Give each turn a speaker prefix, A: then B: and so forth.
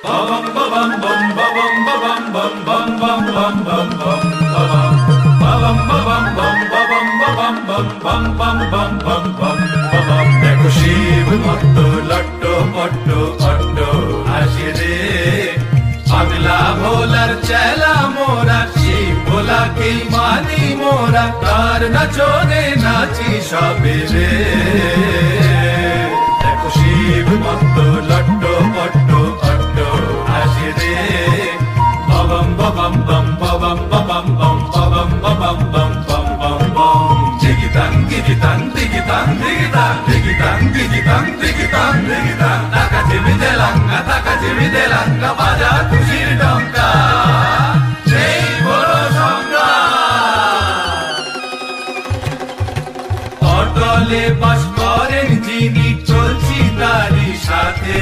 A: Bum bum bum bum bum bum bum bum bum bum bum bum bum bum bum bum bum দেখো শিব ভক্ত লট্ট পট্ট অট্ট আসে রে পাগলা ভোলার চেলা মোরা শিব ভোলাকেই মানি মোরা তার নাচনে নাচি সবে রে দেখো শিব ভক্ত লট্ট পট্ট অট্ট আসে রে বম বম বম বম বম বম বম বম বম বম বম বম দিগিতাং দিগিতাং দিগিতাং দিগিতাং দিগিতাং দিগিতাং দিগিতাং দিগিতাং টাকা জিমি দেলাঙ্গা বাজা খুশির ডঙ্কা সেই বড় সংগ্রাম অটলে বাস করেন যিনি চলছি তারই সাথে